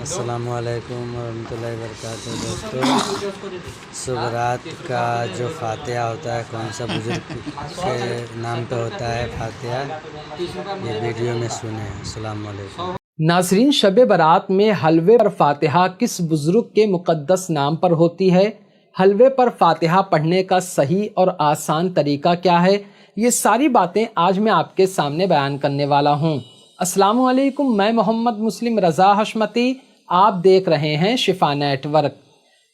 السلام علیکم ورحمۃ اللہ وبرکاتہ دوستوں، صبح رات کا جو فاتحہ ہوتا ہے کون سا بزرگ کے نام پہ ہوتا ہے فاتحہ، یہ ویڈیو میں سنیں۔ السلام علیکم ناظرین، شب برات میں حلوے پر فاتحہ کس بزرگ کے مقدس نام پر ہوتی ہے؟ حلوے پر فاتحہ پڑھنے کا صحیح اور آسان طریقہ کیا ہے؟ یہ ساری باتیں آج میں آپ کے سامنے بیان کرنے والا ہوں۔ السلام علیکم، میں محمد مسلم رضا حشمتی، آپ دیکھ رہے ہیں شفا نیٹ ورک۔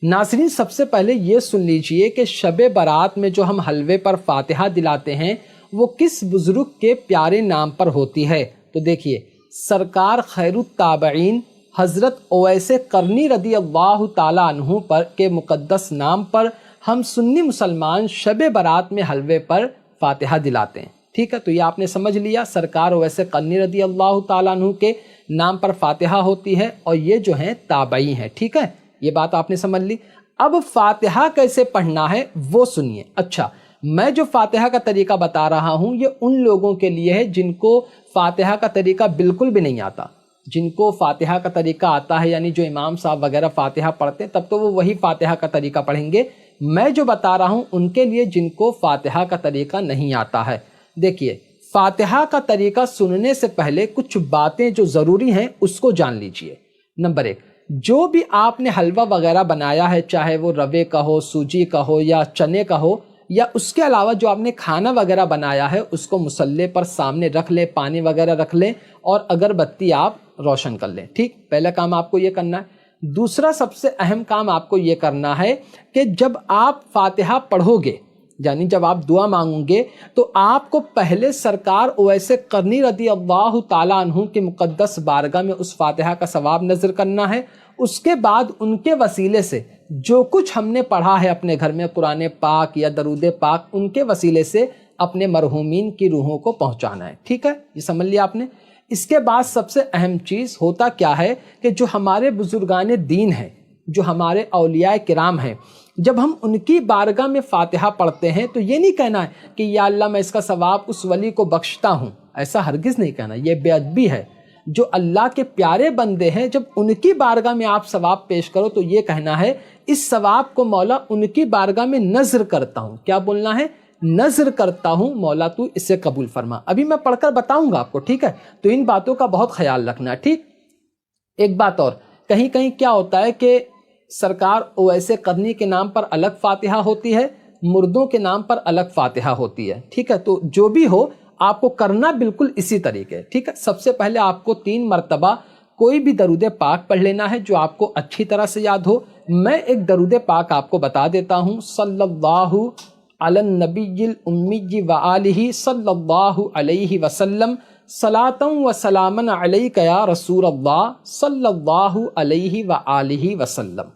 ناظرین، سب سے پہلے یہ سن لیجئے کہ شب برات میں جو ہم حلوے پر فاتحہ دلاتے ہیں وہ کس بزرگ کے پیارے نام پر ہوتی ہے؟ تو دیکھیے، سرکار خیر التابعین حضرت اویس قرنی رضی اللہ تعالیٰ عنہ پر کے مقدس نام پر ہم سنی مسلمان شب برات میں حلوے پر فاتحہ دلاتے ہیں۔ ٹھیک ہے، تو یہ آپ نے سمجھ لیا، سرکار اویس قرنی رضی اللہ تعالیٰ عنہ کے نام پر فاتحہ ہوتی ہے، اور یہ جو ہیں تابعی ہیں۔ ٹھیک ہے، یہ بات آپ نے سمجھ لی۔ اب فاتحہ کیسے پڑھنا ہے وہ سنیے۔ اچھا، میں جو فاتحہ کا طریقہ بتا رہا ہوں یہ ان لوگوں کے لیے ہے جن کو فاتحہ کا طریقہ بالکل بھی نہیں آتا۔ جن کو فاتحہ کا طریقہ آتا ہے، یعنی جو امام صاحب وغیرہ فاتحہ پڑھتے ہیں، تب تو وہ وہی فاتحہ کا طریقہ پڑھیں گے۔ میں جو بتا رہا ہوں ان کے لیے جن کو فاتحہ کا طریقہ نہیں آتا ہے۔ دیکھیے، فاتحہ کا طریقہ سننے سے پہلے کچھ باتیں جو ضروری ہیں اس کو جان لیجئے۔ نمبر 1، جو بھی آپ نے حلوہ وغیرہ بنایا ہے، چاہے وہ روے کا ہو، سوجی کا ہو یا چنے کا ہو، یا اس کے علاوہ جو آپ نے کھانا وغیرہ بنایا ہے اس کو مصلی پر سامنے رکھ لیں، پانی وغیرہ رکھ لیں اور اگربتی آپ روشن کر لیں۔ ٹھیک، پہلا کام آپ کو یہ کرنا ہے۔ دوسرا سب سے اہم کام آپ کو یہ کرنا ہے کہ جب آپ فاتحہ پڑھو گے، یعنی جب آپ دعا مانگیں گے، تو آپ کو پہلے سرکار اویس قرنی رضی اللہ تعالیٰ عنہ کی مقدس بارگاہ میں اس فاتحہ کا ثواب نظر کرنا ہے۔ اس کے بعد ان کے وسیلے سے جو کچھ ہم نے پڑھا ہے اپنے گھر میں، قرآن پاک یا درود پاک، ان کے وسیلے سے اپنے مرحومین کی روحوں کو پہنچانا ہے۔ ٹھیک ہے، یہ سمجھ لیا آپ نے۔ اس کے بعد سب سے اہم چیز ہوتا کیا ہے کہ جو ہمارے بزرگان دین ہیں، جو ہمارے اولیاء کرام ہیں، جب ہم ان کی بارگاہ میں فاتحہ پڑھتے ہیں تو یہ نہیں کہنا ہے کہ یا اللہ میں اس کا ثواب اس ولی کو بخشتا ہوں، ایسا ہرگز نہیں کہنا، یہ بے ادبی ہے۔ جو اللہ کے پیارے بندے ہیں، جب ان کی بارگاہ میں آپ ثواب پیش کرو تو یہ کہنا ہے اس ثواب کو مولا ان کی بارگاہ میں نذر کرتا ہوں۔ کیا بولنا ہے؟ نذر کرتا ہوں، مولا تو اسے قبول فرما۔ ابھی میں پڑھ کر بتاؤں گا آپ کو، ٹھیک ہے؟ تو ان باتوں کا بہت خیال رکھنا، ٹھیک؟ ایک بات اور، کہیں کہیں کیا ہوتا ہے کہ سرکار اویس قرنی کے نام پر الگ فاتحہ ہوتی ہے، مردوں کے نام پر الگ فاتحہ ہوتی ہے۔ ٹھیک ہے، تو جو بھی ہو آپ کو کرنا بالکل اسی طریقے۔ ٹھیک ہے، سب سے پہلے آپ کو 3 مرتبہ کوئی بھی درود پاک پڑھ لینا ہے جو آپ کو اچھی طرح سے یاد ہو۔ میں ایک درود پاک آپ کو بتا دیتا ہوں۔ صلی اللہ علی النبی الامی وآلہ صلی اللہ علیہ وسلم، صلاۃ و سلاما علیک یا رسول اللہ صلی اللہ علیہ وآلہ وسلم۔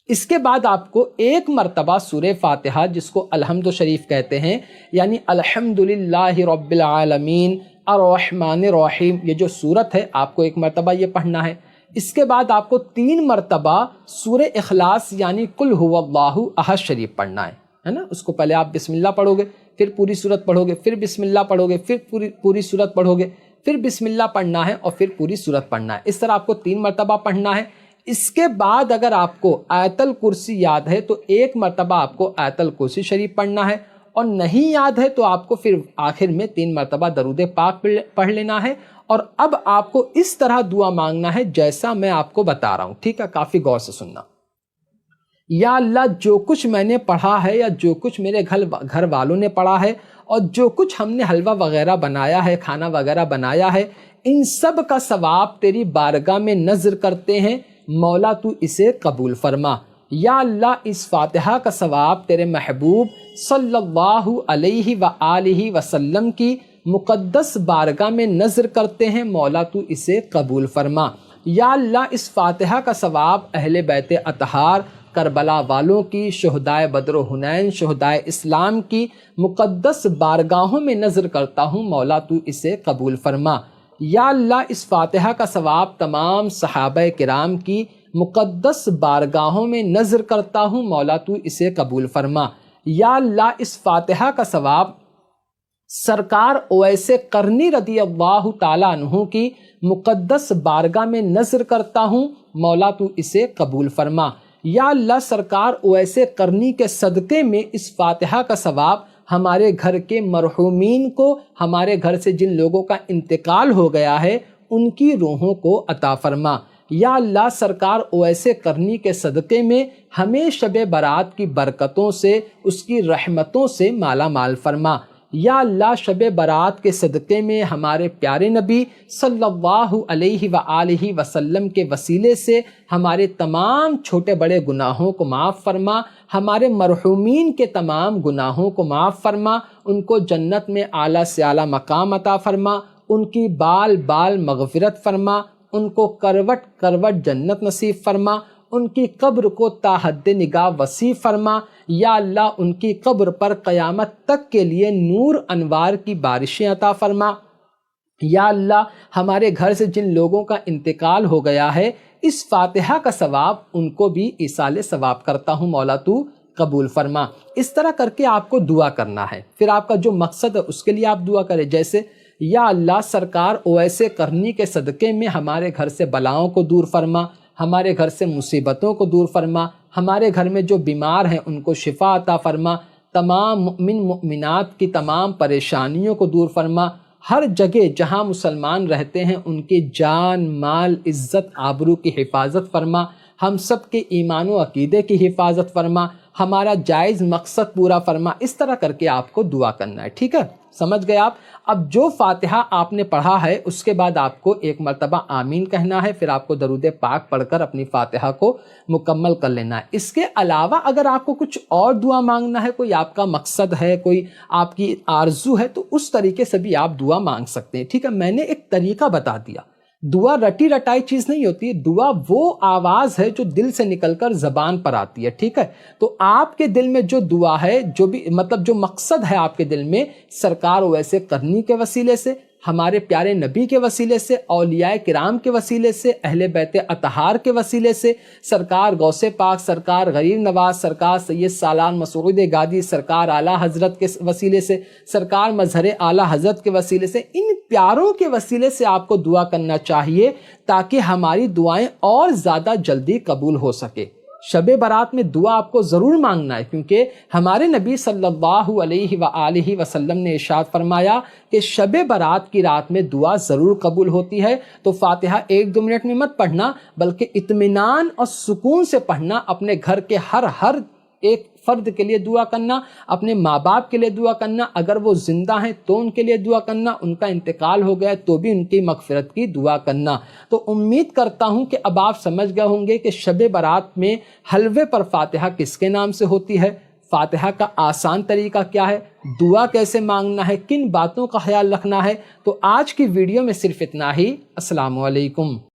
اس کے بعد آپ کو 1 مرتبہ سورہ فاتحہ، جس کو الحمد شریف کہتے ہیں، یعنی الحمدللہ رب العالمین الرحمن الرحیم، یہ جو سورت ہے آپ کو 1 مرتبہ یہ پڑھنا ہے۔ اس کے بعد آپ کو 3 مرتبہ سورہ اخلاص یعنی قل هو اللہ احد شریف پڑھنا ہے نا؟ اس کو پہلے آپ بسم اللہ پڑھو گے، پھر پوری سورت پڑھو گے، پھر بسم اللہ پڑھو گے، پھر پوری سورت پڑھو گے، پھر بسم اللہ پڑھنا ہے اور پھر پوری سورت پڑھنا ہے۔ اس طرح آپ کو 3 مرتبہ پڑھنا ہے۔ اس کے بعد اگر آپ کو آیت الکرسی یاد ہے تو 1 مرتبہ آپ کو آیت الکرسی شریف پڑھنا ہے، اور نہیں یاد ہے تو آپ کو پھر آخر میں 3 مرتبہ درود پاک پڑھ لینا ہے۔ اور اب آپ کو اس طرح دعا مانگنا ہے جیسا میں آپ کو بتا رہا ہوں۔ ٹھیک ہے، کافی غور سے سننا۔ یا اللہ، جو کچھ میں نے پڑھا ہے یا جو کچھ میرے گھر والوں نے پڑھا ہے اور جو کچھ ہم نے حلوہ وغیرہ بنایا ہے، کھانا وغیرہ بنایا ہے، ان سب کا ثواب تیری بارگاہ میں نذر کرتے ہیں، مولا تو اسے قبول فرما۔ یا اللہ، اس فاتحہ کا ثواب تیرے محبوب صلی اللہ علیہ وآلہ وسلم کی مقدس بارگاہ میں نذر کرتے ہیں، مولا تو اسے قبول فرما۔ یا اللہ، اس فاتحہ کا ثواب اہل بیت اطہار، کربلا والوں کی، شہدائے بدر و حنین، شہدائے اسلام کی مقدس بارگاہوں میں نذر کرتا ہوں، مولا تو اسے قبول فرما۔ یا اللہ، اس فاتحہ کا ثواب تمام صحابہ کرام کی مقدس بارگاہوں میں نذر کرتا ہوں، مولا تو اسے قبول فرما۔ یا اللہ، اس فاتحہ کا ثواب سرکار اویس قرنی رضی اللہ تعالیٰ عنہ کی مقدس بارگاہ میں نذر کرتا ہوں، مولا تو اسے قبول فرما۔ یا اللہ سرکار اویس قرنی کے صدقے میں اس فاتحہ کا ثواب ہمارے گھر کے مرحومین کو، ہمارے گھر سے جن لوگوں کا انتقال ہو گیا ہے ان کی روحوں کو عطا فرما۔ یا اللہ سرکار اویس قرنی کے صدقے میں ہمیں شب برات کی برکتوں سے، اس کی رحمتوں سے مالا مال فرما۔ یا اللہ شب برات کے صدقے میں ہمارے پیارے نبی صلی اللہ علیہ وآلہ وسلم کے وسیلے سے ہمارے تمام چھوٹے بڑے گناہوں کو معاف فرما، ہمارے مرحومین کے تمام گناہوں کو معاف فرما، ان کو جنت میں اعلیٰ سے اعلیٰ مقام عطا فرما، ان کی بال بال مغفرت فرما، ان کو کروٹ کروٹ جنت نصیب فرما، ان کی قبر کو تا حد نگاہ وسیع فرما۔ یا اللہ ان کی قبر پر قیامت تک کے لیے نور انوار کی بارشیں عطا فرما۔ یا اللہ ہمارے گھر سے جن لوگوں کا انتقال ہو گیا ہے اس فاتحہ کا ثواب ان کو بھی ایصال ثواب کرتا ہوں، مولا تو قبول فرما۔ اس طرح کر کے آپ کو دعا کرنا ہے، پھر آپ کا جو مقصد ہے اس کے لیے آپ دعا کریں، جیسے یا اللہ سرکار اویس قرنی کے صدقے میں ہمارے گھر سے بلاؤں کو دور فرما، ہمارے گھر سے مصیبتوں کو دور فرما، ہمارے گھر میں جو بیمار ہیں ان کو شفا عطا فرما، تمام مؤمن مؤمنات کی تمام پریشانیوں کو دور فرما، ہر جگہ جہاں مسلمان رہتے ہیں ان کی جان مال عزت آبرو کی حفاظت فرما، ہم سب کے ایمان و عقیدے کی حفاظت فرما، ہمارا جائز مقصد پورا فرما۔ اس طرح کر کے آپ کو دعا کرنا ہے، ٹھیک ہے؟ سمجھ گئے آپ؟ اب جو فاتحہ آپ نے پڑھا ہے اس کے بعد آپ کو ایک مرتبہ آمین کہنا ہے، پھر آپ کو درود پاک پڑھ کر اپنی فاتحہ کو مکمل کر لینا ہے۔ اس کے علاوہ اگر آپ کو کچھ اور دعا مانگنا ہے، کوئی آپ کا مقصد ہے، کوئی آپ کی آرزو ہے، تو اس طریقے سے بھی آپ دعا مانگ سکتے ہیں، ٹھیک ہے؟ میں نے ایک طریقہ بتا دیا، دعا رٹی رٹائی چیز نہیں ہوتی ہے، دعا وہ آواز ہے جو دل سے نکل کر زبان پر آتی ہے، ٹھیک ہے؟ تو آپ کے دل میں جو دعا ہے، جو بھی مطلب جو مقصد ہے آپ کے دل میں، سرکار اویس قرنی کے وسیلے سے، ہمارے پیارے نبی کے وسیلے سے، اولیاء کرام کے وسیلے سے، اہل بیت اطہار کے وسیلے سے، سرکار غوث پاک، سرکار غریب نواز، سرکار سید سالار مسعود گادی، سرکار اعلیٰ حضرت کے وسیلے سے، سرکار مظہر اعلیٰ حضرت کے وسیلے سے، ان پیاروں کے وسیلے سے آپ کو دعا کرنا چاہیے تاکہ ہماری دعائیں اور زیادہ جلدی قبول ہو سکے۔ شب برات میں دعا آپ کو ضرور مانگنا ہے، کیونکہ ہمارے نبی صلی اللہ علیہ وآلہ وسلم نے ارشاد فرمایا کہ شب برات کی رات میں دعا ضرور قبول ہوتی ہے۔ تو فاتحہ 1-2 منٹ میں مت پڑھنا، بلکہ اطمینان اور سکون سے پڑھنا، اپنے گھر کے ہر ایک فرد کے لیے دعا کرنا، اپنے ماں باپ کے لیے دعا کرنا، اگر وہ زندہ ہیں تو ان کے لیے دعا کرنا، ان کا انتقال ہو گیا تو بھی ان کی مغفرت کی دعا کرنا۔ تو امید کرتا ہوں کہ اب آپ سمجھ گئے ہوں گے کہ شب برات میں حلوے پر فاتحہ کس کے نام سے ہوتی ہے، فاتحہ کا آسان طریقہ کیا ہے، دعا کیسے مانگنا ہے، کن باتوں کا خیال رکھنا ہے۔ تو آج کی ویڈیو میں صرف اتنا ہی۔ السلام علیکم۔